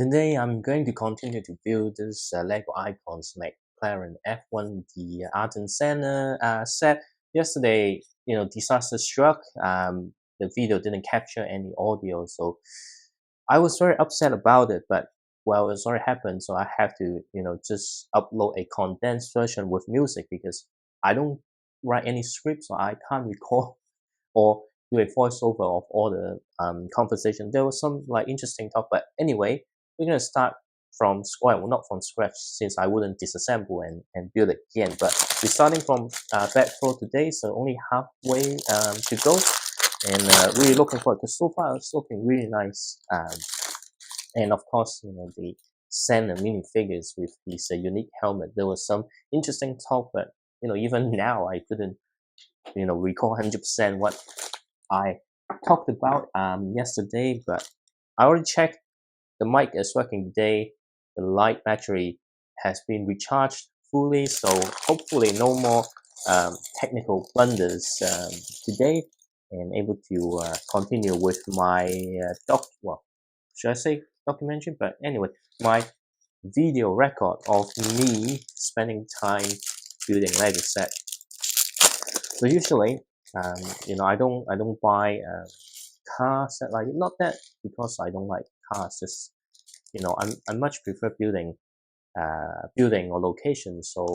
Today I'm going to continue to build this Lego icons McLaren F1, the Ayrton Senna set. Yesterday, disaster struck. The video didn't capture any audio, so I was very upset about it. But well, it's already happened, so I have to, just upload a condensed version with music because I don't write any scripts, so I can't record or do a voiceover of all the conversation. There was some like interesting talk, but anyway, we're gonna start from scratch. Well, not from scratch since I wouldn't disassemble and build it again. But we're starting from back floor today, so only halfway to go, and really looking forward because so far it's looking really nice. And of course, the Senna minifigures with this unique helmet. There was some interesting talk, but even now I couldn't recall 100% what I talked about yesterday, but I already checked the mic is working today. The light battery has been recharged fully, so hopefully no more technical blunders today, and able to continue with my should I say documentary? But anyway, my video record of me spending time building Lego set. So usually, I don't buy car set like not that because I don't like cars. Just I much prefer building or location. So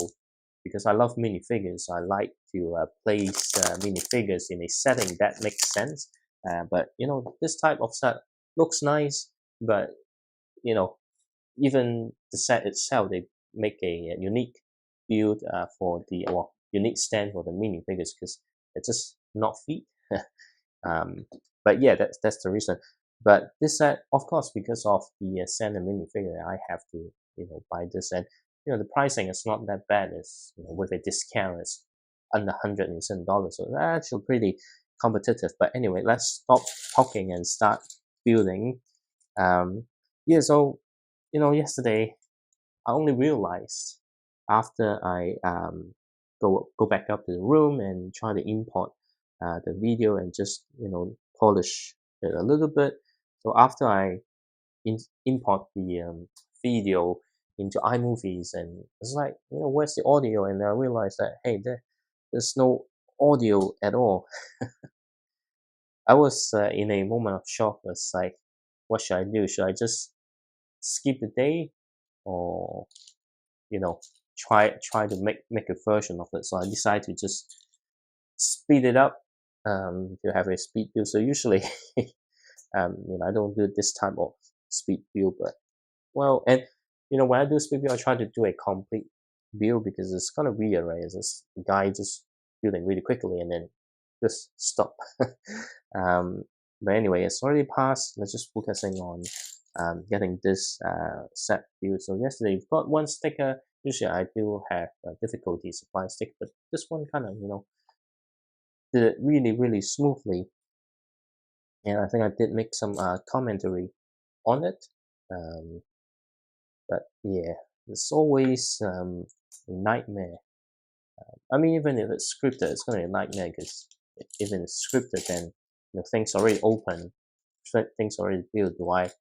because I love minifigures, I like to place minifigures in a setting that makes sense. But this type of set looks nice, but even the set itself, they make a unique build for the unique stand for the minifigures because it's just not fit. um, but yeah, that's the reason. But this set, of course, because of the Santa minifigure, I have to buy this, and the pricing is not that bad. It's with a discount, it's under $100, so that's actually pretty competitive. But anyway, let's stop talking and start building. Yeah, so yesterday I only realized after I go back up to the room and try to import the video and just polish it a little bit. So after I import the video into iMovies, and it's like where's the audio, and I realized that hey, there's no audio at all. I was in a moment of shock. It's like, what should I do? Should I just skip the day, or try to make a version of it? So I decided to just speed it up to have a speed build. So usually I don't do this type of speed build, but well, and when I do speed build, I try to do a complete build because it's kind of weird, right? It's this guy just building really quickly and then just stop. But anyway, it's already passed. Let's just focusing on getting this set built. So yesterday we've got one sticker. Usually I do have difficulties applying sticker, but this one kind of did it really smoothly, and I think I did make some commentary on it. But yeah, it's always a nightmare. I mean, even if it's scripted, it's gonna be a nightmare because even it's scripted, then things already open, things already built. Do I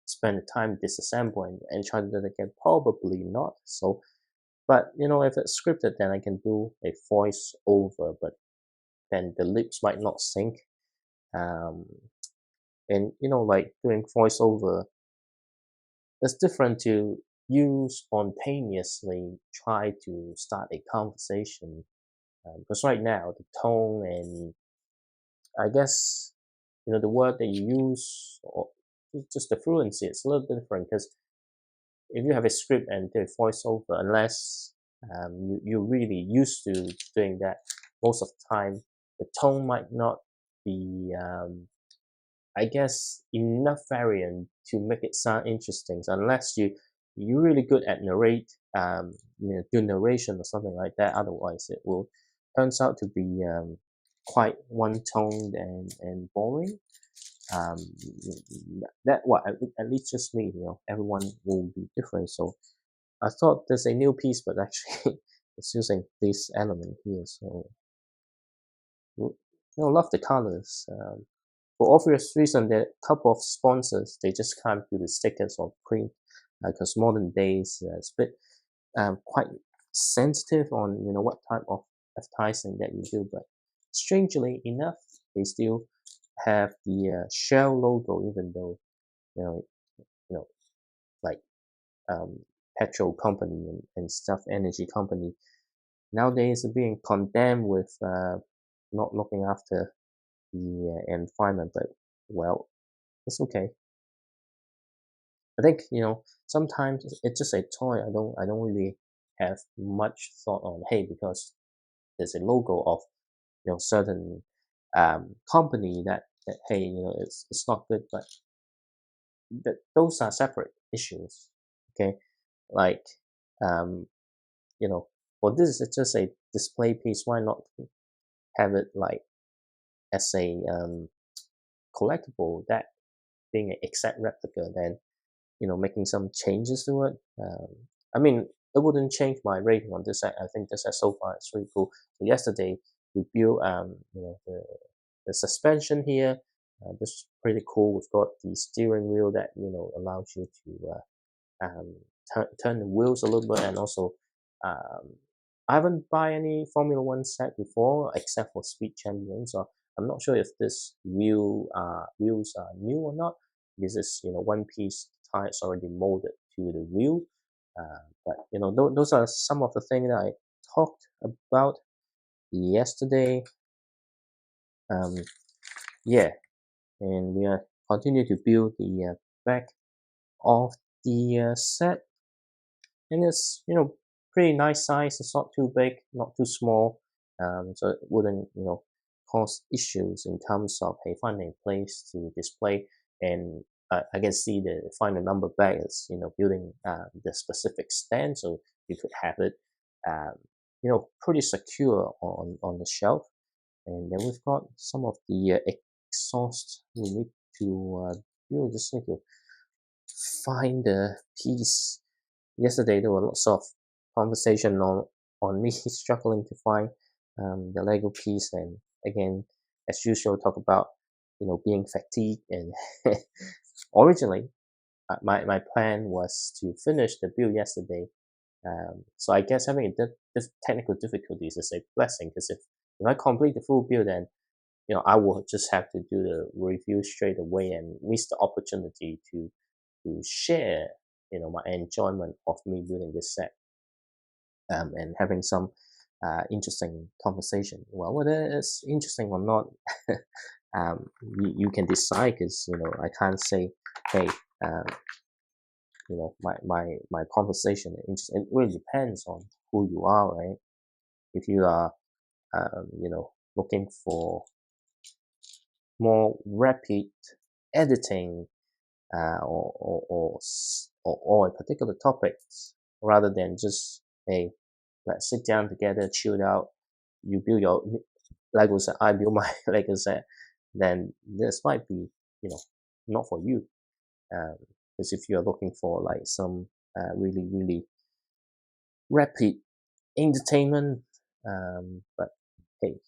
spend the time disassembling and try to do it again? Probably not. So, but if it's scripted, then I can do a voice over, but then the lips might not sync. And like doing voiceover, it's different to you spontaneously try to start a conversation, because right now the tone and I guess the word that you use or just the fluency, it's a little different because if you have a script and do a voiceover, unless you're really used to doing that, most of the time the tone might not be I guess enough variant to make it sound interesting. So unless you're really good at do narration or something like that. Otherwise, it will turns out to be quite one-toned and boring. Um, that what at least just me. Everyone will be different. So I thought there's a new piece, but actually it's using this element here. So love the colors. for obvious reason, there are a couple of sponsors, they just can't do the stickers or print because modern days it's a bit quite sensitive on what type of advertising that you do. But strangely enough, they still have the Shell logo, even though you know you know like um, petrol company and stuff, energy company nowadays are being condemned with not looking after the environment. But well, it's okay. I think sometimes it's just a toy. I don't really have much thought on, hey, because there's a logo of certain company that hey, it's not good. But those are separate issues. Okay, like um for this it's just a display piece. Why not have it like as a collectible, that being an exact replica, then making some changes to it. I mean, it wouldn't change my rating on this set. I think this set so far is really cool. So yesterday we built the suspension here. This is pretty cool. We've got the steering wheel that allows you to turn the wheels a little bit, and also um, I haven't buy any Formula One set before except for Speed Champion, so I'm not sure if this wheels are new or not. This is one piece tires already molded to the wheel, but those are some of the things that I talked about yesterday. Um, yeah, and we are continue to build the back of the set. And it's pretty nice size. It's not too big, not too small, so it wouldn't cause issues in terms of hey, finding a place to display. And I can see the final number bag is building the specific stand, so you could have it um, pretty secure on the shelf. And then we've got some of the exhaust we need to just need to find the piece. Yesterday there were lots of conversation on me struggling to find the Lego piece, and again, as usual, talk about being fatigued. And originally, my plan was to finish the build yesterday. So I guess having technical difficulties is a blessing, because if I complete the full build, then I will just have to do the review straight away and miss the opportunity to share my enjoyment of me building this set, and having some interesting conversation. Well, whether it's interesting or not, you can decide, because I can't say, hey, um, my conversation is interesting. It really depends on who you are, right? If you are looking for more rapid editing, or a particular topic, rather than just hey, let's sit down together, chill out, you build your Lego set, I build my Lego set, then this might be not for you. Because if you're looking for like some really really rapid entertainment, but hey,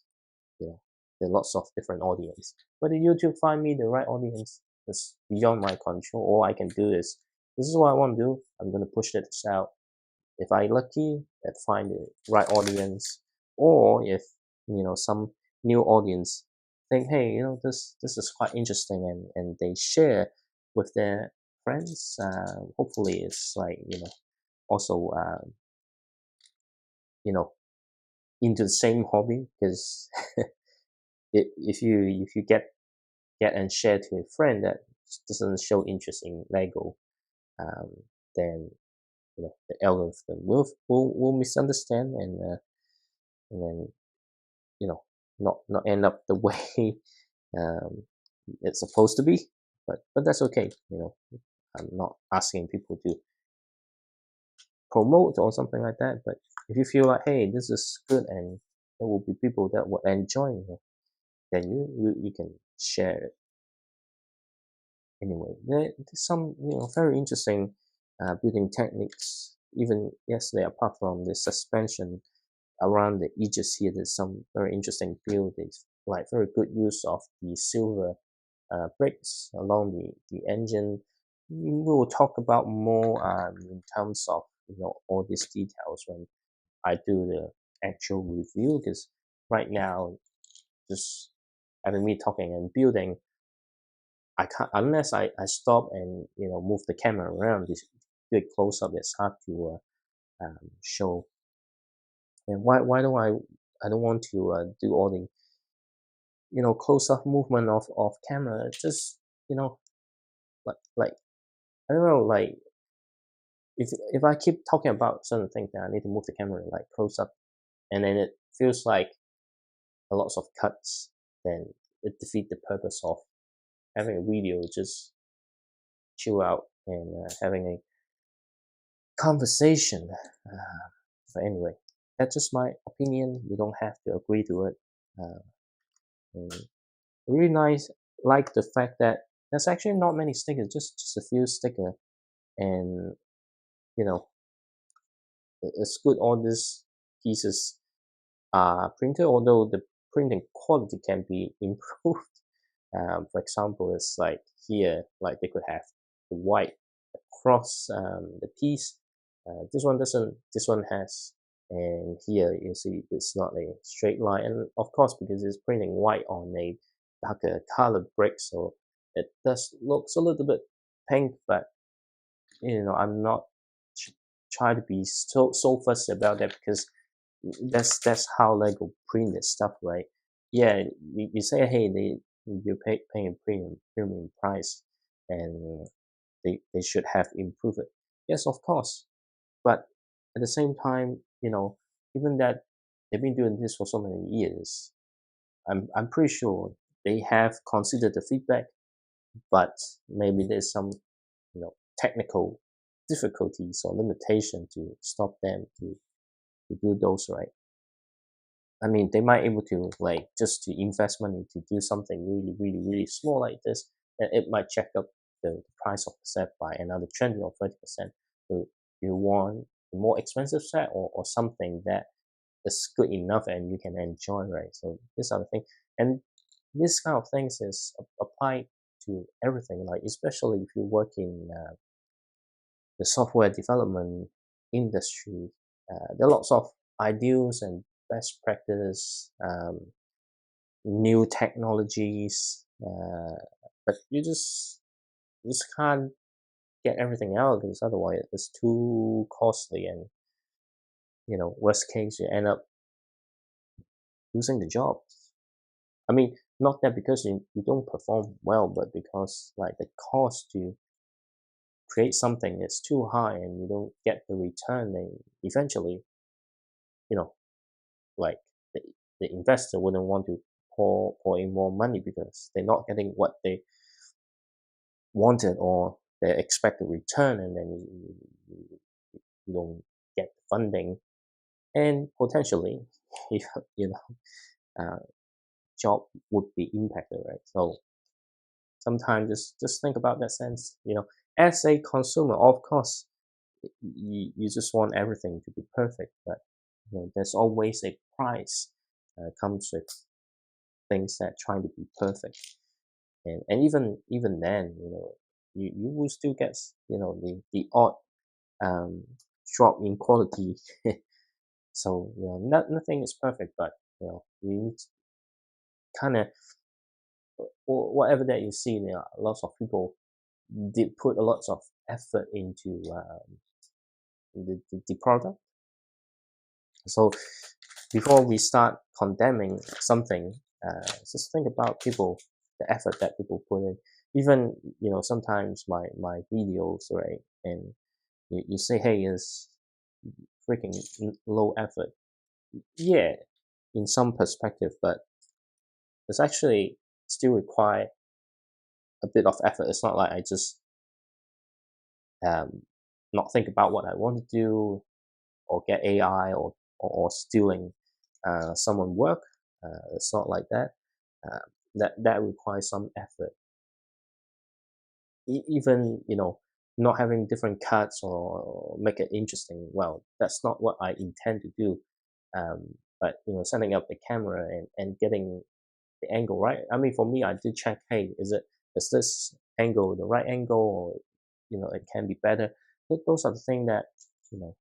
there are lots of different audience. Whether YouTube find me the right audience is beyond my control. All I can do is, this is what I want to do. I'm gonna push this out. If I lucky, that find the right audience, or if some new audience think, hey, this is quite interesting, and they share with their friends. Hopefully, it's like also you know into the same hobby, because if you get and share to a friend that doesn't show interest in Lego, um, then the algorithm will misunderstand, and then not end up the way um, it's supposed to be. But that's okay. I'm not asking people to promote or something like that. But if you feel like, hey, this is good, and there will be people that will enjoy, then you can share it anyway. There's some very interesting building techniques. Even yesterday, apart from the suspension around the edges here, there's some very interesting build. It's like very good use of the silver brakes along the engine. We will talk about more in terms of all these details when I do the actual review, because right now just having me talking and building, I can't unless I stop and move the camera around. This big close up, it's hard to show. And why I don't want to do all the close up movement of camera. It's just like I don't know, like if I keep talking about certain things, then I need to move the camera like close up, and then it feels like a lot of cuts. Then it defeats the purpose of having a video, just chill out and having a conversation. But anyway, that's just my opinion. You don't have to agree to it. And really nice, like the fact that there's actually not many stickers, just a few stickers, and you know it's good all these pieces are printed, although the printing quality can be improved. For example, it's like here, like they could have the white across the piece. This one doesn't. This one has, and here you see it's not a straight line. And of course, because it's printing white on a darker colored brick, so it does looks a little bit pink. But I'm not trying to be so fussy about that, because that's how Lego print their stuff, right? Yeah, you say, hey, you're paying a premium price, and they should have improved it. Yes, of course, but at the same time, even that they've been doing this for so many years, I'm pretty sure they have considered the feedback, but maybe there's some technical difficulties or limitation to stop them to do those, right. I mean, they might able to like just to invest money to do something really, really, really small like this, and it might check up the price of the set by another 20 or 30%. So you want a more expensive set, or something that is good enough and you can enjoy, right? So these are the things, and this kind of things is applied to everything. Like especially if you work in the software development industry, there are lots of ideals and best practice, new technologies, but you just can't get everything out, because otherwise it's too costly, and worst case you end up losing the job. I mean, not that because you don't perform well, but because like the cost to create something is too high and you don't get the return, then eventually, you know, like the, the investor wouldn't want to pour in more money, because they're not getting what they wanted or their expected return, and then you don't get the funding, and potentially you, you know job would be impacted, right? So sometimes just think about that sense. As a consumer, of course, you just want everything to be perfect, but there's always a price comes with things that trying to be perfect, and even then, you will still get the odd um, drop in quality. So nothing is perfect, but you need kind of whatever that you see. There are lots of people did put a lot of effort into the product. So before we start condemning something, just think about the effort that people put in. Even sometimes my videos, right, and you say, hey, it's freaking low effort. Yeah, in some perspective, but it's actually still require a bit of effort. It's not like I just um, not think about what I want to do, or get AI, or stealing someone work. It's not like that. Uh, that requires some effort. Even not having different cuts or make it interesting. Well, that's not what I intend to do. But setting up the camera and getting the angle right. I mean, for me, I did check. Hey, is it is this angle the right angle, or it can be better. Those are the things that you know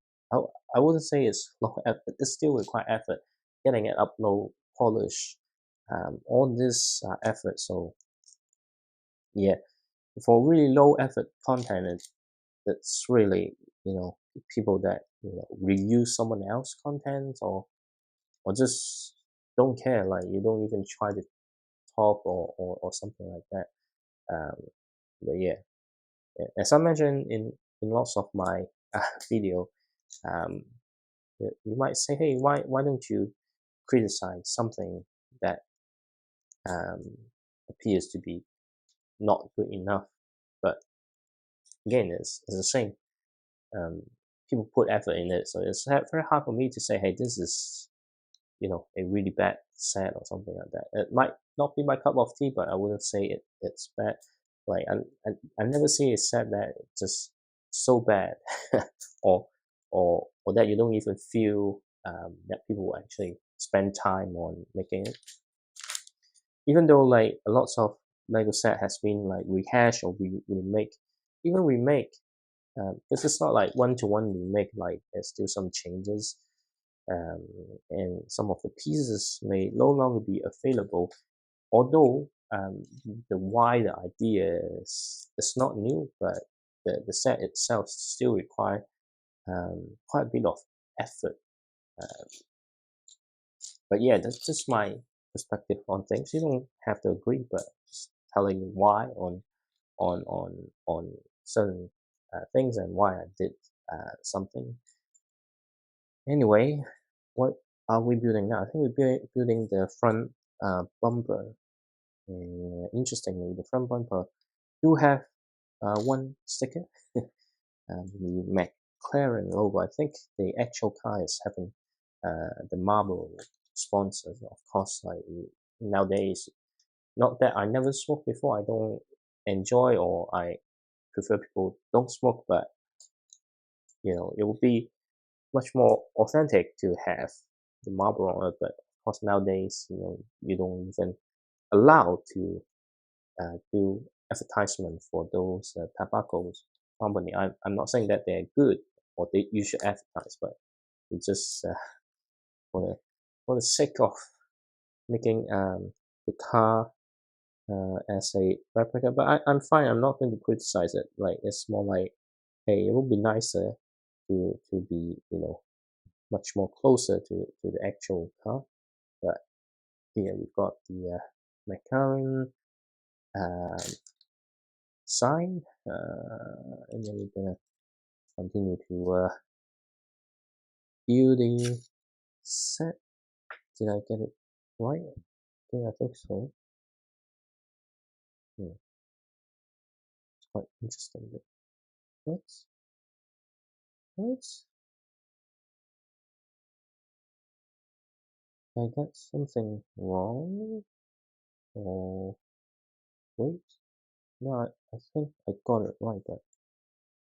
I wouldn't say it's low effort. It still require effort getting it upload, polish, all this effort. So yeah, for really low effort content, it's really people that reuse someone else content, or just don't care, like you don't even try to talk or something like that. Um, but yeah, as I mentioned in lots of my video, um, you might say, hey, why don't you criticize something that um, appears to be not good enough? But again, it's the same. Um, People put effort in it, so it's very hard for me to say, hey, this is a really bad set or something like that. It might not be my cup of tea, but I wouldn't say it's bad. Like I never see a set that just so bad, or or that you don't even feel that people will actually spend time on making it. Even though like a lots of Lego set has been like rehashed or remake, even remake, because it's not like one-to-one remake. Like there's still some changes, um, and some of the pieces may no longer be available. Although the wider idea is not new, but the set itself still require quite a bit of effort. Uh, but yeah, that's just my perspective on things. You don't have to agree, but just telling you why on on on certain things and why I did something. Anyway, what are we building now? I think we're building the front bumper. Interestingly, the front bumper do have one sticker, the McLaren logo. I think the actual car is having the marble sponsors. Of course, like nowadays, not that I never smoked before. I don't enjoy, or I prefer people don't smoke, but it would be much more authentic to have the marble on it. But of course, nowadays, you don't even allow to do advertisement for those tobacco company. I'm not saying that they're good or you should advertise, but it's just for the sake of making the car as a replica. But I'm fine. I'm not going to criticize it. Like it's more like, hey, it would be nicer to be much more closer to the actual car. But here we've got the McLaren sign, and then we're gonna continue to build the set. Did I get it right? I think so. It's quite interesting. What? What? Did I get something wrong? Or wait? No, I think I got it right, but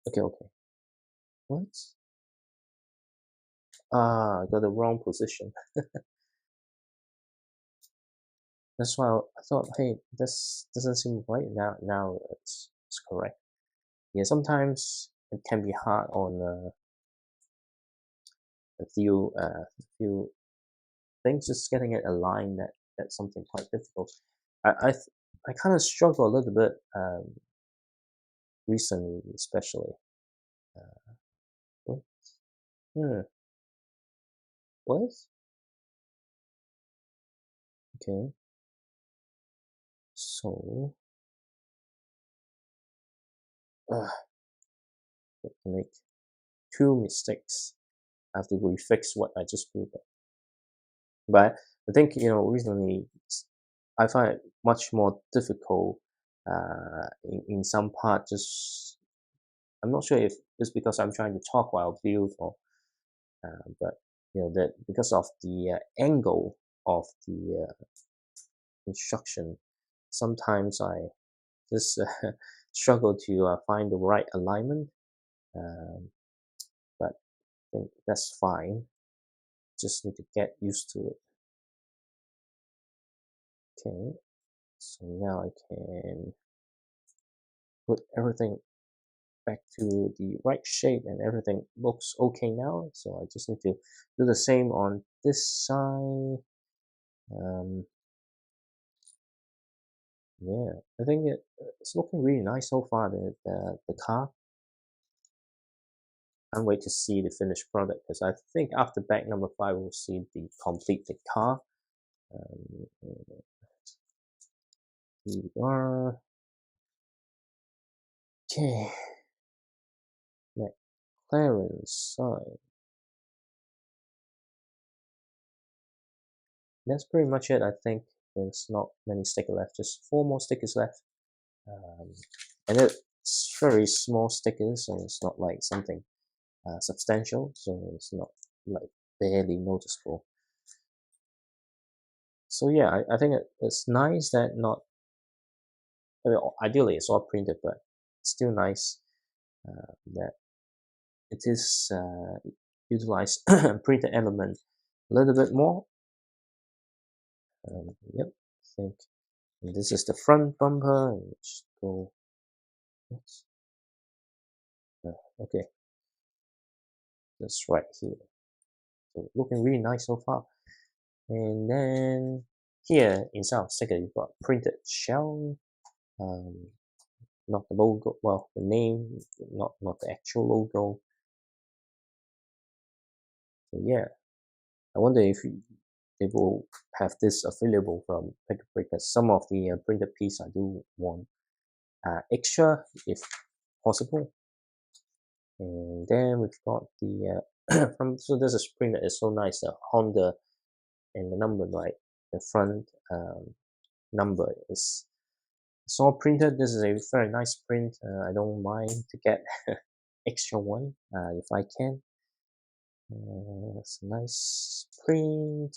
okay. What? I got the wrong position. That's why I thought, hey, this doesn't seem right. Now it's correct. Yeah, sometimes it can be hard on a few things. Just getting it aligned, that's something quite difficult. I kind of struggle a little bit recently, especially. What? Hmm. What? Okay. So, to make two mistakes, I have to refix what I just built. But I think recently I find it much more difficult in some part. Just I'm not sure if it's because I'm trying to talk while build, or but that because of the angle of the construction, sometimes I just struggle to find the right alignment. Um, but I think that's fine. Just need to get used to it. Okay, so now I can put everything back to the right shape and everything looks okay now. So I just need to do the same on this side. Yeah, I think it's looking really nice so far. The car. Can't wait to see the finished product because I think after bag number 5 we'll see the completed car. Um, here we are. Okay, McLaren side. That's pretty much it. I think there's not many stickers left. Just 4 more stickers left. Um, and it's very small stickers, so it's not like something substantial. So it's not like barely noticeable. So yeah, I think it's nice that not. I mean, ideally, it's all printed, but it's still nice that it is utilize printed element a little bit more. Yep, I think. And this is the front bumper. And just go. Okay, that's right here. So looking really nice so far. And then here inside of sticker, you've got printed shell. Um, not the logo. Well, the name, not the actual logo. So yeah, I wonder if they will have this available from Pick a Brick, because some of the printed piece I do want extra if possible. And then we've got the from so this is printed. It's so nice. The Honda and the number right, the front number is it's all printed. This is a very nice print. I don't mind to get extra one if I can. It's a nice print.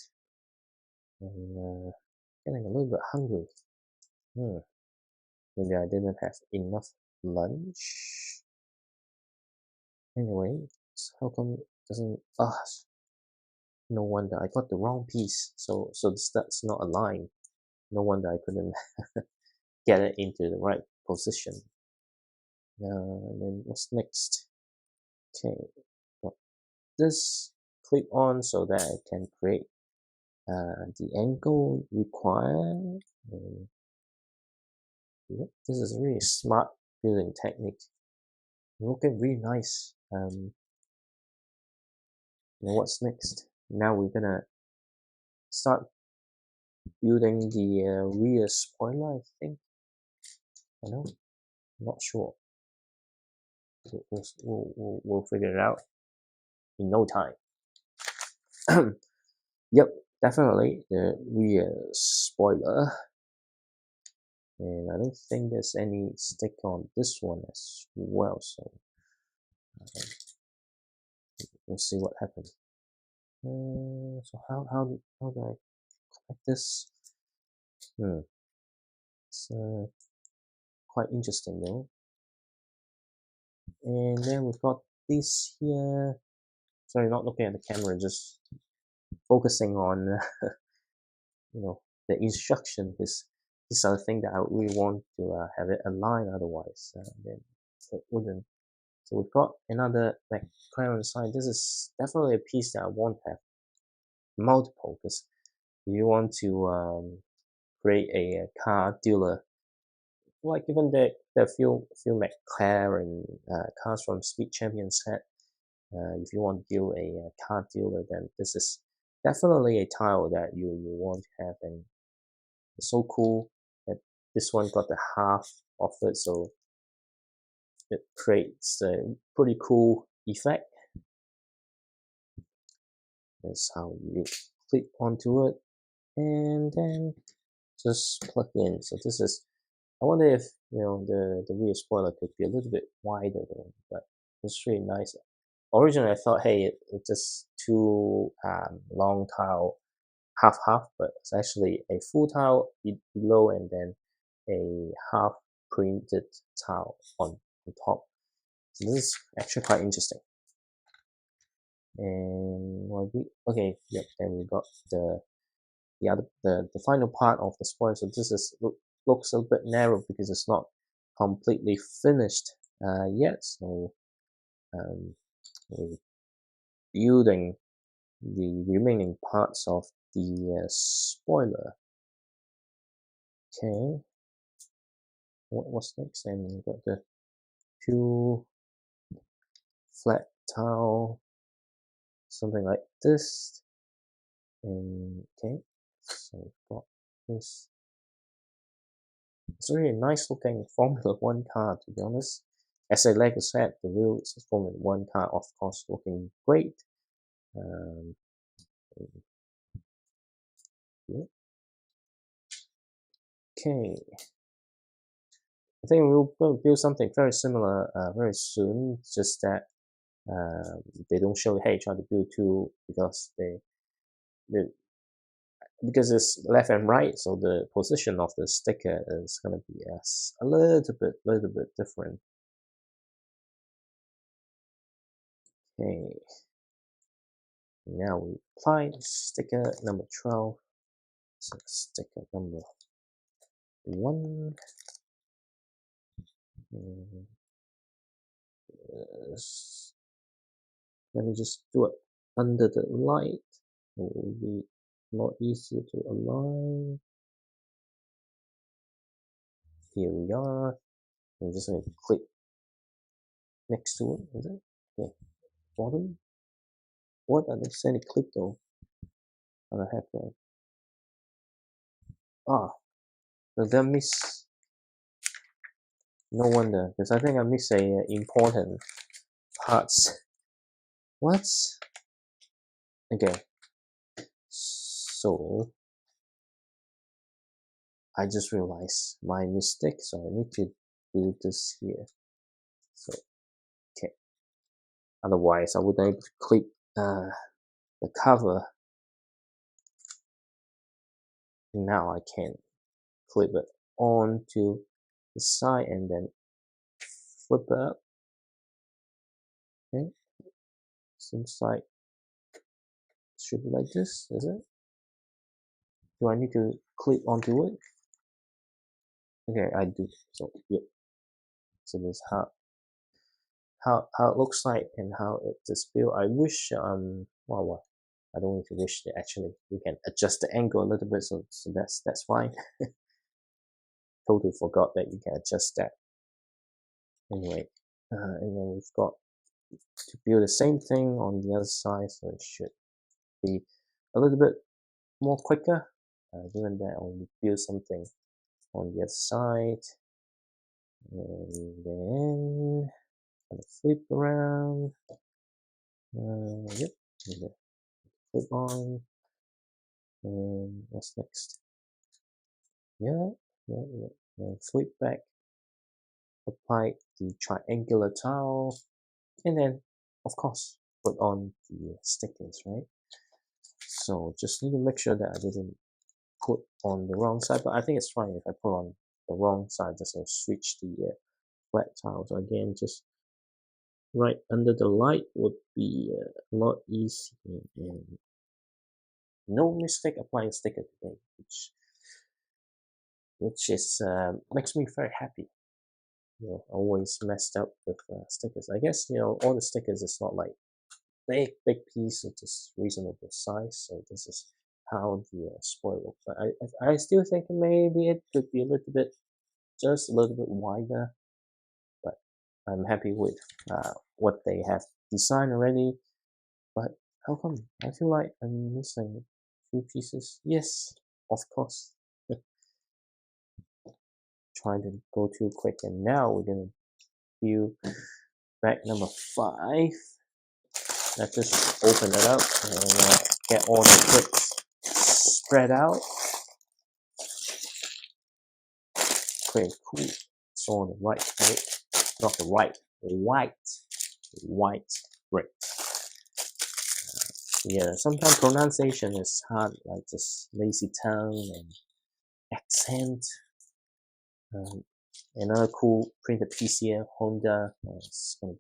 And getting a little bit hungry. Maybe I didn't have enough lunch. Anyway, so how come it doesn't? No wonder I got the wrong piece. So that's not aligned. No wonder I couldn't get it into the right position. And then what's next? Okay, well, this clip on so that I can create the angle required. Yep, this is a really smart building technique. Looking really nice. What's next? Now we're gonna start building the rear spoiler, I think. I know, not sure. We'll figure it out in no time. Yep, definitely the rear spoiler. And I don't think there's any stick on this one as well, so we'll see what happens. So how do I connect this? It's quite interesting though. And then we've got this here. Sorry, not looking at the camera, just focusing on the instruction, because these are the things that I really want to have it aligned, otherwise then it wouldn't. So we've got another McLaren sign. This is definitely a piece that I want to have multiple, because if you want to create a car dealer, like even the few McLaren cars from Speed Champion set, if you want to build a car dealer, then this is definitely a tile that you want to have. And it's so cool that this one got the half of it, so it creates a pretty cool effect. That's how you click onto it and then just plug in. So this is, I wonder if the rear spoiler could be a little bit wider though, but it's really nice. Originally I thought, hey, it's just two long tile half, but it's actually a full tile below and then a half printed tile on top. So this is actually quite interesting. And okay, yep, then we got the final part of the spoiler. So this is looks a bit narrow because it's not completely finished yet, so we're building the remaining parts of the spoiler. Okay, what's next? And we've got the two flat tile, something like this. And okay, so we've got this. It's really a nice looking Formula One car, to be honest. As a Lego set, the real Formula One car, of course, looking great. Yeah. Okay, I think we'll build something very similar very soon. Just that they don't show, hey, try to build two, because because it's left and right, so the position of the sticker is going to be a little bit different. Okay, now we apply sticker number 12. So sticker number 1. Let me just do it under the light. It will be a lot easier to align. Here we are. I'm just going to click next to it, is it? Okay, bottom. What? I didn't say any click though. What the heck, man? Ah, did I miss? No wonder, because I think I missed a important parts. What? Okay. So I just realized my mistake, so I need to do this here. So okay. Otherwise, I wouldn't able to click the cover. Now I can clip it onto the side and then flip it up. Okay. Seems like it should be like this, is it? Do I need to clip onto it? Okay, I do. So yeah. So this is how it looks like and how it is built. I wish well, I don't need to wish that, actually we can adjust the angle a little bit, so that's fine. Totally forgot that you can adjust that. Anyway, and then we've got to build the same thing on the other side, so it should be a little bit more quicker, given that I will build something on the other side. And then kind of flip around. Yep, flip on. And what's next? Yeah. And flip back, apply the triangular tile, and then of course put on the stickers, right? So just need to make sure that I didn't put on the wrong side, but I think it's fine if I put on the wrong side. Just switch the flat tiles again, just right under the light would be a lot easier, and no mistake applying sticker today, which is makes me very happy. Always messed up with stickers. I guess all the stickers is not like big piece, it's just reasonable size. So this is how the spoil looks. But I still think maybe it could be a little bit, just a little bit wider. But I'm happy with what they have designed already. But how come I feel like I'm missing a few pieces? Yes, of course. Trying to go too quick, and now we're gonna view bag number 5. Let's just open it up and get all the clips spread out. Okay, cool. So on the right, right? Not the right, white brick. Yeah, sometimes pronunciation is hard, like just lazy tongue and accent. Another cool printed piece here, Honda. It's going to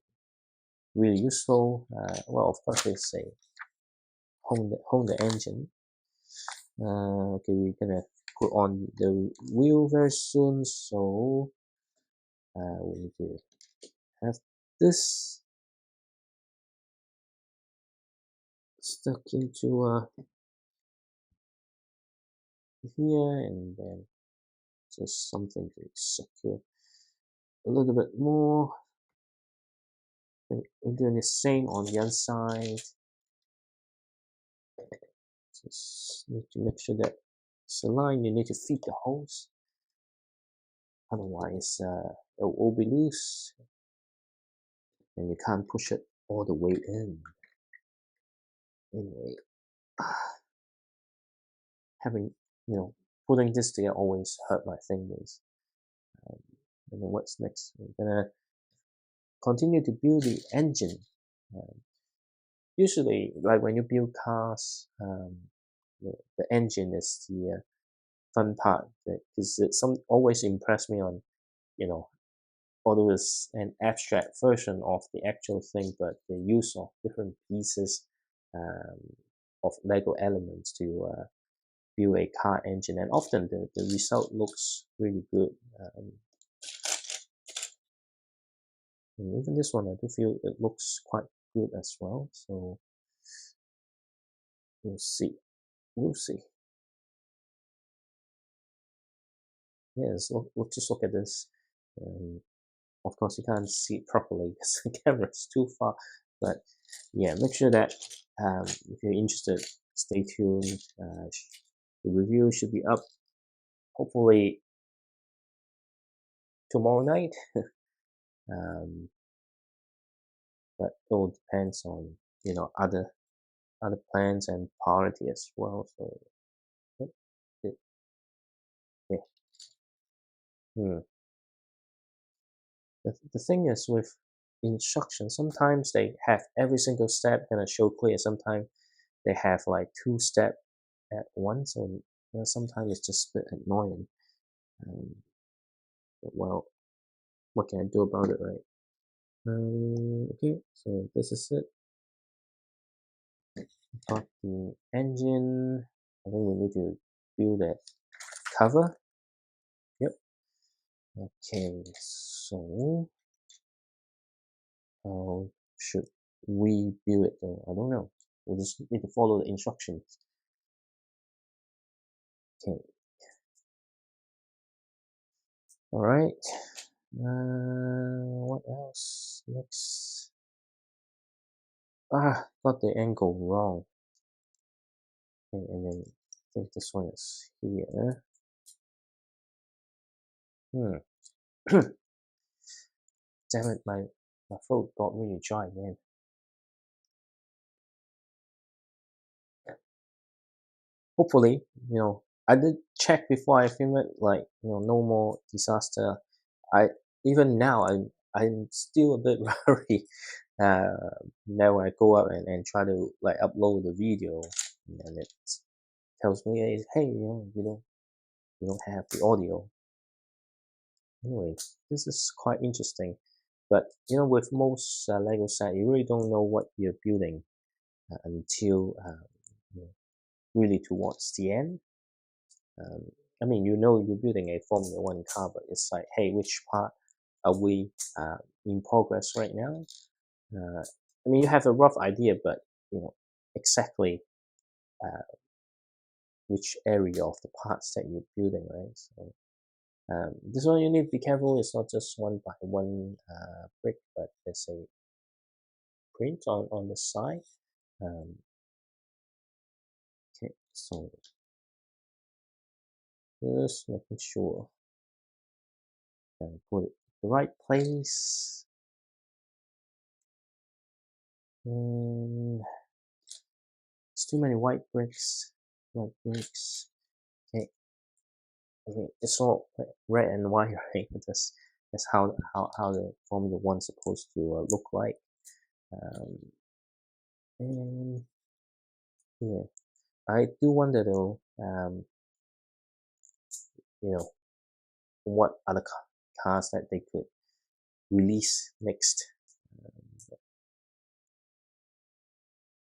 be really useful. Well, of course, they say Honda engine. Okay, we're gonna put on the wheel very soon, so we need to have this stuck into here, and then just something to secure a little bit more. We're doing the same on the other side. Just need to make sure that it's aligned. You need to feed the holes, otherwise it will be loose and you can't push it all the way in. Anyway, having, putting this together always hurt my fingers. And then what's next? We're gonna continue to build the engine. Usually, like when you build cars, the engine is the fun part, because it always impressed me on, although it's an abstract version of the actual thing, but the use of different pieces of Lego elements to build a car engine, and often the result looks really good. And even this one, I do feel it looks quite good as well. So we'll see. We'll see. Yes, just look at this. Of course, you can't see it properly because the camera is too far. But yeah, make sure that if you're interested, stay tuned. The review should be up hopefully tomorrow night. But it all depends on other plans and priority as well. So yeah. The thing is with instructions, sometimes they have every single step gonna show clear. Sometimes they have like 2 steps at once, and sometimes it's just a bit annoying. But well, what can I do about it, right? Okay, so this is it. Got the engine. I think we need to build that cover. Yep. Okay, so how should we build it though? I don't know. We'll just need to follow the instructions. Okay. All right. What else? Next. Got the angle wrong. Okay, and then I think this one is here. Damn it, my throat got really dry, man. Hopefully, I did check before I film it, like, no more disaster. I even now I'm still a bit worried. Now I go up and try to like upload the video, and it tells me, hey, you don't have the audio. Anyway, this is quite interesting. But with most Lego set, you really don't know what you're building until really towards the end. I mean, you're building a Formula One car, but it's like, hey, which part are we in progress right now? I mean, you have a rough idea, but exactly which area of the parts that you're building, right? So this one you need to be careful. It's not just one by one brick, but there's a print on the side. Okay, so just making sure and put it in the right place. And it's too many white bricks. White bricks. Okay. Okay, it's all red and white, right? That's how the Formula One supposed to look like. And yeah, I do wonder though, what other cars that they could release next.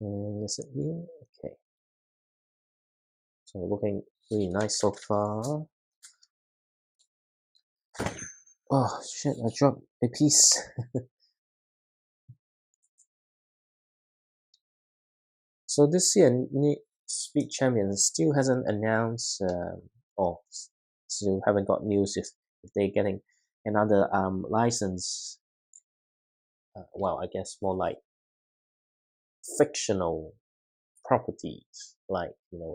And is it here? Okay. So looking really nice so far. Oh shit, I dropped a piece. So this year, Speed Champions still hasn't announced, or still haven't got news if they're getting another license. Well, I guess more like fictional properties. Like,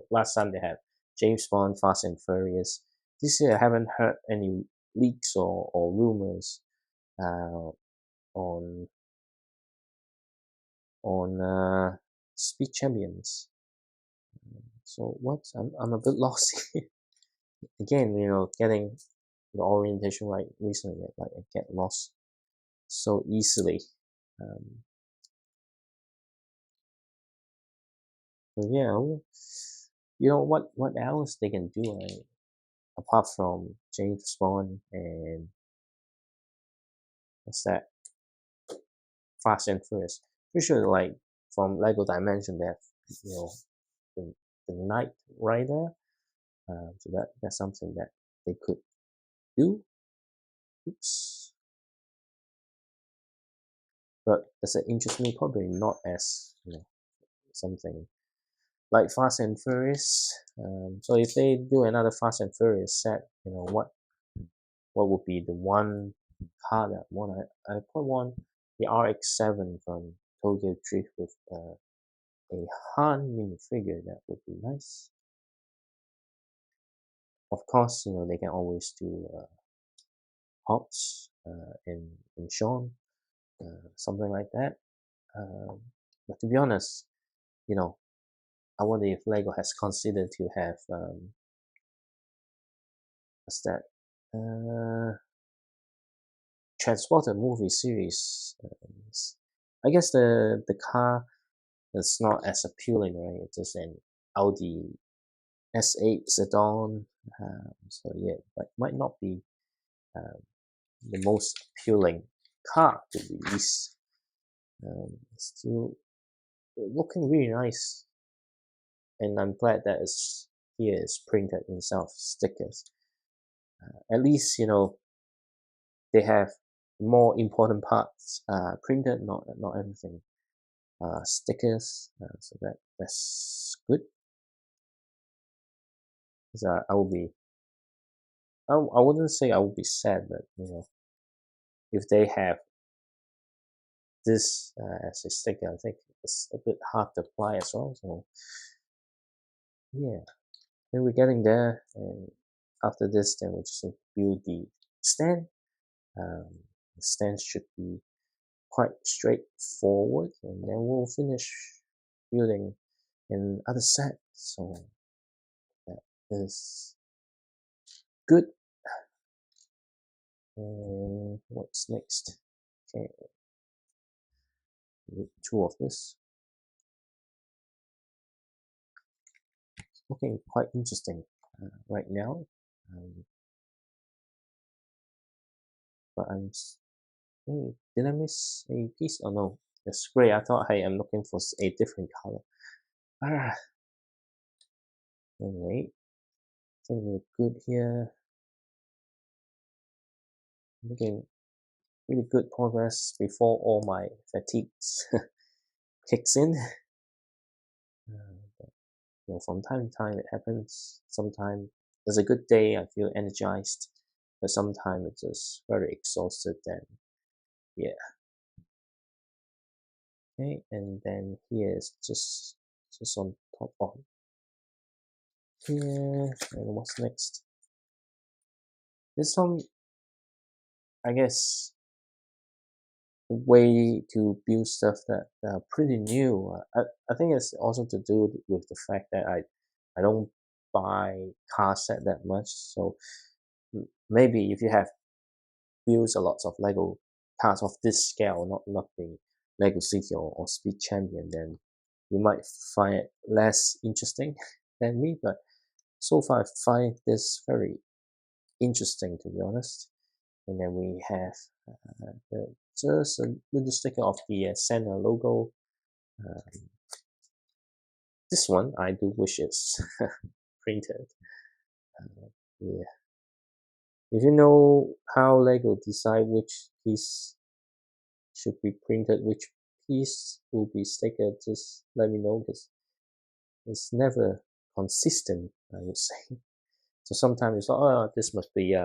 last time they had James Bond, Fast and Furious. This year, I haven't heard any leaks or rumors uh, on Speed Champions. So what? I'm a bit lost here. Again, getting the orientation right recently, like I get lost so easily. Um, so yeah, what else they can do, right? Apart from James Bond and what's that? Fast and Furious. Pretty sure like from Lego Dimension they have you know the, the Knight Rider. So that's something that they could do. Oops. But does it interest me? Probably not as something like Fast and Furious. So if they do another Fast and Furious set, what would be the one car that one I quite want the RX-7 from Tokyo Drift with a Han minifigure. That would be nice. Of course, they can always do Hobbs and Sean, something like that. But to be honest, you know, I wonder if Lego has considered to have what's that? Transporter movie series. I guess the car is not as appealing, right? It's just an Audi S8 sedan. So yeah, but might not be um, the most appealing car to release. Still looking really nice, and I'm glad that it's here is printed in self stickers. At least they have more important parts printed, not everything. Stickers, so that's good. Because I will be, I wouldn't say I would be sad, but if they have this as a sticker, I think it's a bit hard to apply as well. So yeah, then we're getting there, and after this, then we just build the stand. Um, the stand should be quite straightforward, and then we'll finish building another set. So that is good. And what's next? Okay, two of this. It's looking quite interesting right now. Um, but hey, did I miss a piece? Oh no, it's gray. I thought, hey, I'm looking for a different color. Ah, anyway, I think we're good here. Making really good progress before all my fatigues kicks in. But, from time to time it happens. Sometimes there's a good day, I feel energized, but sometimes it's just very exhausted. And yeah, okay, and then here is just on top of here. And what's next? There's some, I guess, way to build stuff that are pretty new. I think it's also to do with the fact that I don't buy car set that much. So maybe if you have built a lot of Lego cars of this scale, not the Lego City or Speed Champion, then you might find it less interesting than me. But so far, I find this very interesting, to be honest. And then we have just a little sticker of the Senna logo. Um, this one I do wish it's printed. Yeah, If you know how Lego decide which piece should be printed, which piece will be sticker, just let me know, because it's never consistent, I would say. So sometimes it's like, oh, this must be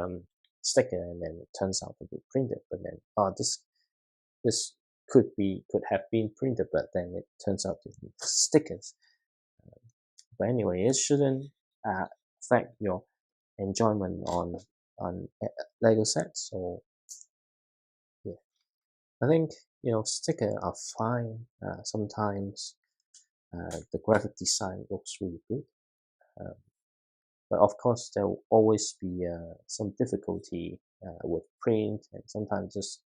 sticker, and then it turns out to be printed. But then, oh, this could have been printed, but then it turns out to be stickers. But anyway, it shouldn't affect your enjoyment on Lego sets. So yeah, I think stickers are fine. Sometimes the graphic design looks really good. Um, but of course, there will always be some difficulty with print, and sometimes just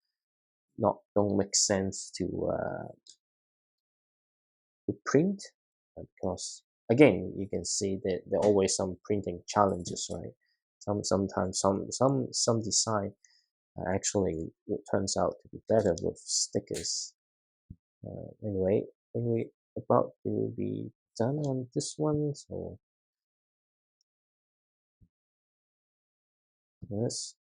not don't make sense to print, because again you can see that there are always some printing challenges, right? Sometimes some design actually it turns out to be better with stickers. Anyway, I think we about to be done on this one, so yes,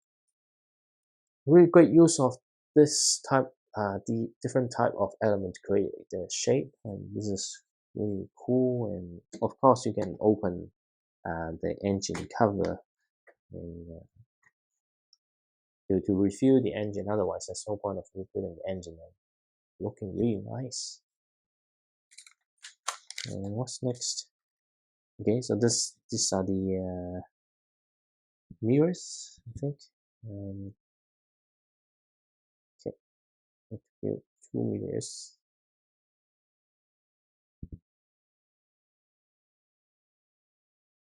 really great use of this type, the different type of element to create the shape, and this is really cool. And of course, you can open the engine cover and to refuel the engine. Otherwise, there's no point of refueling the engine. And looking really nice. And what's next? Okay, so these are the mirrors, I think. Okay, let's build two mirrors.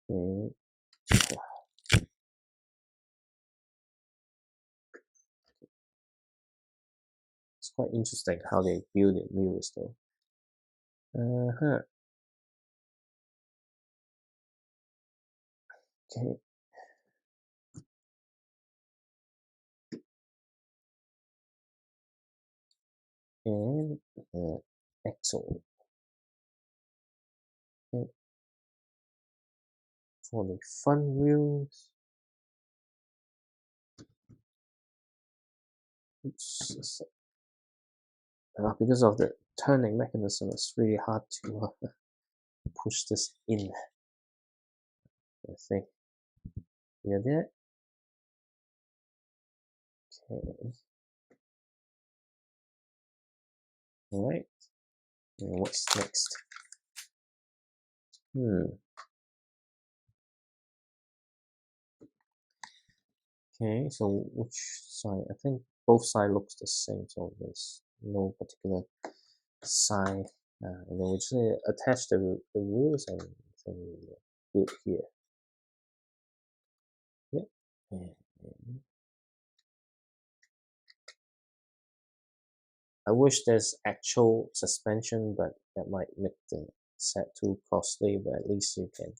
Okay. It's quite interesting how they build the mirrors, though. Uh-huh. Okay. And axle. Okay. For the front wheels. Oops. Because of the turning mechanism, it's really hard to push this in. I think we're there. Okay. All right. And what's next? Okay, so which side? I think both sides looks the same, so there's no particular side. And then we just need to attach the wheels, and I think we're good here. Yep. And I wish there's actual suspension, but that might make the set too costly. But at least you can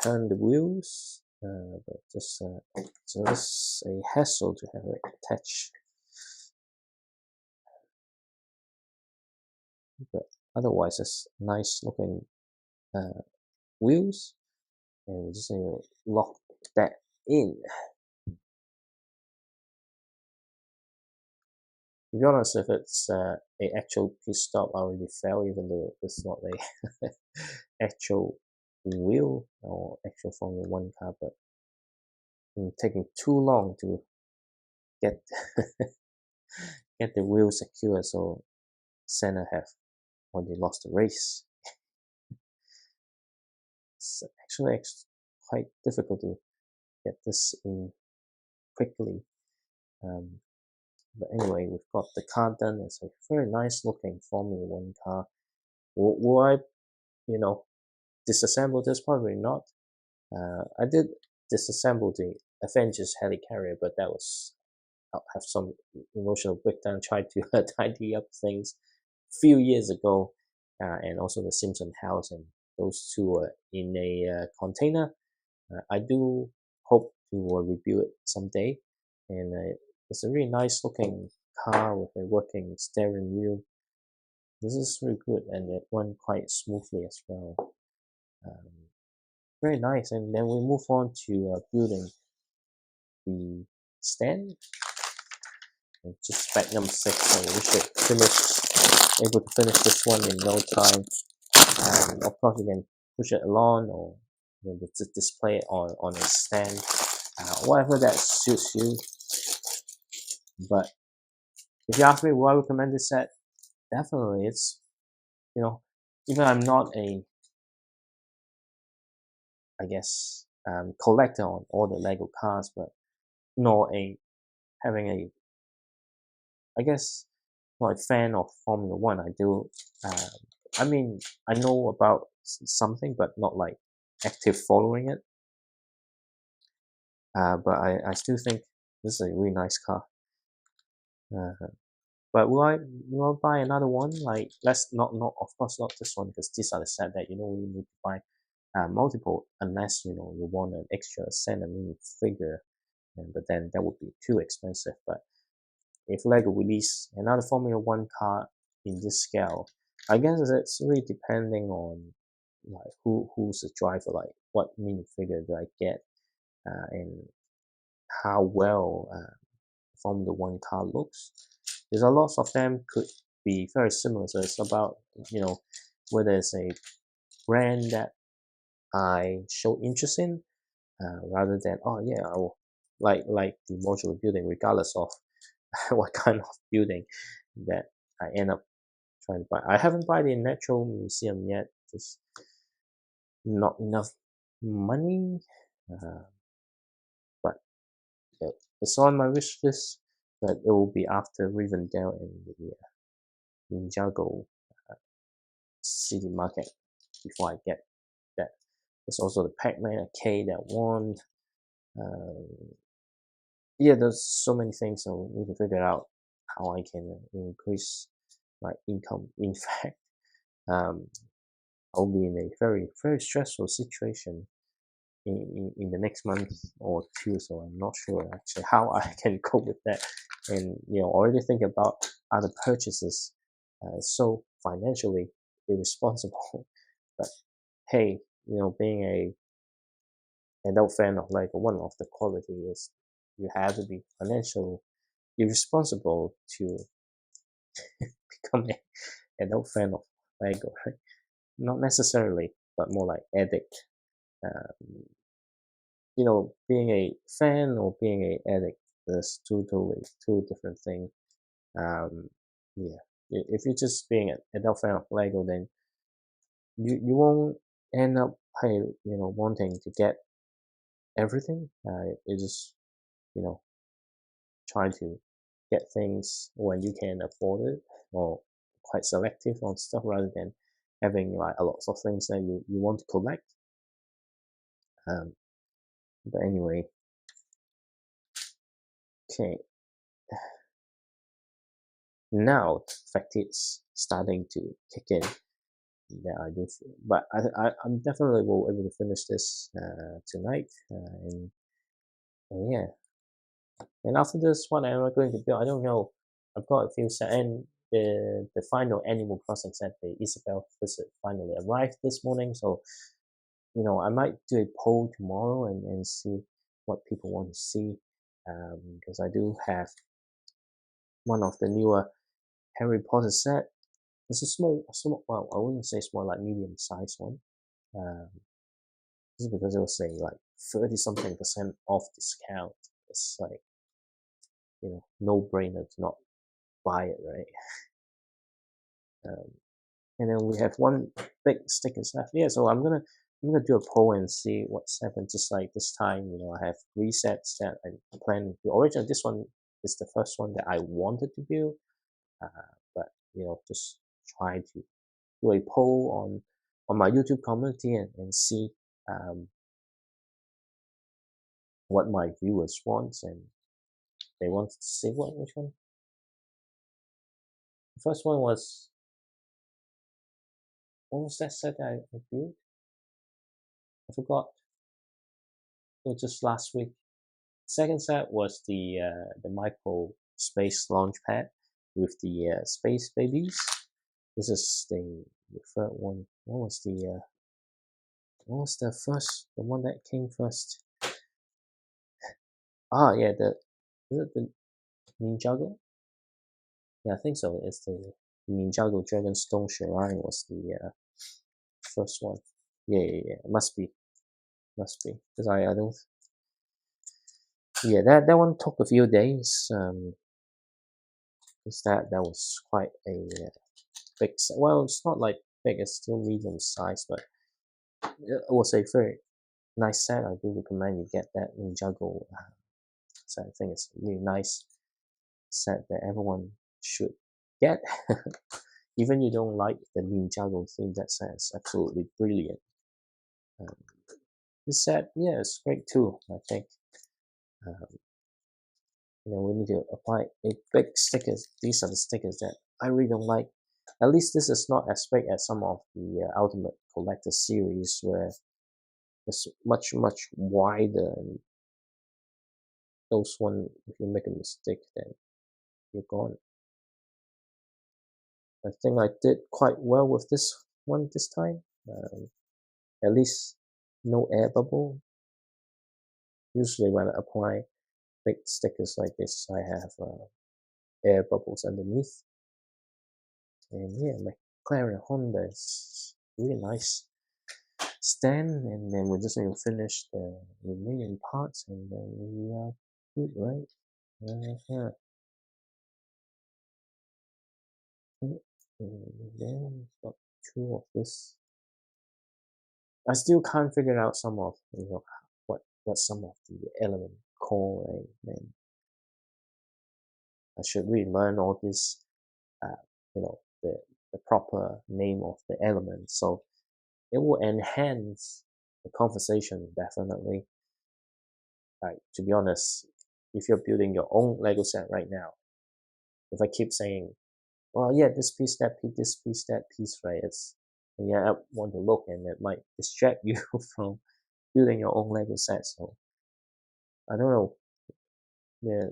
turn the wheels. But just so it's a hassle to have it attached. But otherwise, it's nice looking wheels, and we just need to lock that in. To be honest, if it's a actual pit stop, I already fail, even though it's not a actual wheel or actual Formula One car, but it's taking too long to get get the wheel secure, so Senna have already lost the race. It's actually quite difficult to get this in quickly. But anyway, we've got the car done. It's a very nice looking Formula One car. Will I, disassemble this? Probably not. I did disassemble the Avengers helicarrier, but that was I'll have some emotional breakdown. Tried to tidy up things a few years ago, and also the Simpson house, and those two were in a container. I do hope to review it someday, and it's a really nice looking car with a working steering wheel. This is really good, and it went quite smoothly as well. Um, Very nice. And then we move on to building the stand. And just spec number 6, so we should able to finish this one in no time. And of course you can push it along, or just display it on a stand, whatever that suits you. But if you ask me, would I recommend this set? Definitely. It's, even I'm not a, I guess, collector on all the Lego cars, but nor having a, I guess, not a fan of Formula One. I do, I mean, I know about something, but not like active following it. But I still think this is a really nice car. But will I buy another one? Like, let's not of course not this one, because these are the set that we need to buy multiple, unless you want an extra Senna mini figure, but then that would be too expensive. But if Lego release another Formula One car in this scale, I guess it's really depending on like who's the driver, like what mini figure do I get, and how well Formula One car looks. Because a lot of them could be very similar. So it's about whether it's a brand that I show interest in, rather than oh yeah, I will like the modular building, regardless of what kind of building that I end up trying to buy. I haven't bought the natural museum yet. Just not enough money. But it's on my wish list. But it will be after Rivendell and the Ninjago City Market before I get that. There's also the Pac-Man arcade that won. Yeah, there's so many things, so we need to figure out how I can increase my income. In fact, I'll be in a very, very stressful situation in the next month or two, so I'm not sure actually how I can cope with that. And already think about other purchases, so financially irresponsible. But hey, being a adult fan of Lego, one of the quality is you have to be financially irresponsible to become an adult fan of Lego, right? Not necessarily, but more like addict. Being a fan or being a addict is two different things. Yeah, if you're just being an adult fan of Lego, then you won't end up wanting to get everything. You just you know try to get things when you can afford it, or quite selective on stuff, rather than having like a lot of things that you want to collect. But anyway, okay. Now it's starting to kick in. That I do, but I'm definitely will able to finish this tonight, and yeah. And after this, what am I going to build? I don't know. I've got a few set, and the final Animal Crossing set, the Isabel visit, finally arrived this morning. So I might do a poll tomorrow and see what people want to see, because I do have one of the newer Harry Potter set. It's a small, well, I wouldn't say small, like medium sized one. Um, this is because it was saying like 30 something % off discount. It's like, no brainer to not buy it, right? And then we have one big stickers left. Yeah, so I'm gonna do a poll and see what's happened. Just like this time, I have resets that I planned to. Originally, this one is the first one that I wanted to build, but just try to do a poll on my YouTube community and see what my viewers want, and they want to see which one. The first one was, what was that set I built? I forgot. It was just last week. Second set was the micro space launch pad with the space babies. This is the third one. What was the first? The one that came first? Yeah, is it the Ninjago? Yeah, I think so. It's the Ninjago Dragonstone Shrine was the first one. Yeah. Must be. Because I don't. Yeah, that one took a few days. Because that was quite a big set. Well, it's not like big. It's still medium size, but it was a very nice set. I do recommend you get that Ninjago set. I think it's a really nice set that everyone should get. Even you don't like the Ninjago theme, that set is absolutely brilliant. Um, this set, yeah, it's great too. I think we need to apply a big stickers. These are the stickers that I really don't like. At least this is not as big as some of the Ultimate Collector series where it's much wider. And those one, if you make a mistake, then you're gone. I think I did quite well with this one this time. At least no air bubble. Usually when I apply big stickers like this, I have air bubbles underneath. And yeah, McLaren Honda is really nice stand, and then we just need to finish the remaining parts, and then we are good, right? Yeah. And then got two of this. I still can't figure out some of what some of the element called, right? And I should really learn all this, uh, the proper name of the element. So it will enhance the conversation definitely. Like, to be honest, if you're building your own Lego set right now, if I keep saying, well, yeah, this piece, that piece, this piece, that piece, right? And yeah, I want to look, and it might distract you from building your own Lego set. So I don't know. Yeah,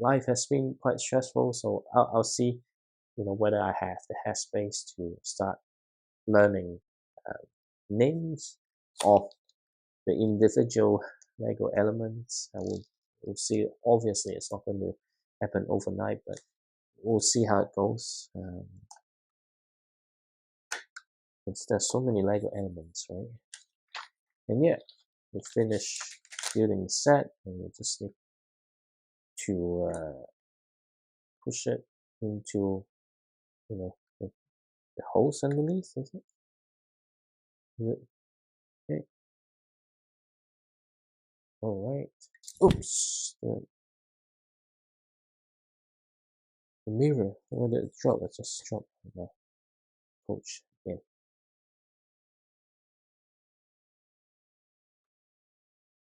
life has been quite stressful, so I'll see, whether I have the headspace to start learning uh, names of the individual Lego elements. We'll see. Obviously, it's not going to happen overnight, but we'll see how it goes. There's so many Lego elements, right? And yeah, we finish building the set, and we just need to push it into, the holes underneath. Is it? Is it? Okay. All right. Oops. The mirror. Where did it drop? It just dropped on the coach again.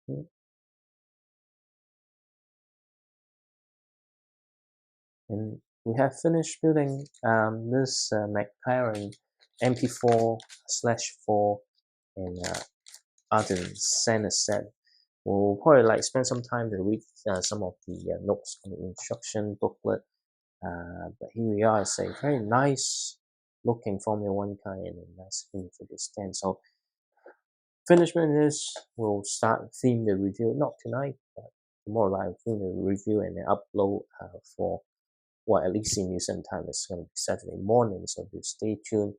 Okay. And we have finished building this McLaren MP4/4 and Ayrton Senna set. We'll probably spend some time to read some of the notes on the instruction booklet. But here we are. It's a very nice looking Formula One car and a nice thing for this stand. So finishing this, we'll start theme the review. Not tonight, but tomorrow I'll theme the review and then upload for, well, at least in New Zealand time, it's going to be Saturday morning. So do stay tuned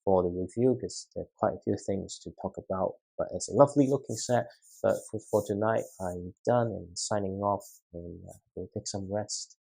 for the review because there are quite a few things to talk about. But it's a lovely looking set. But for tonight, I'm done and signing off, and we'll take some rest.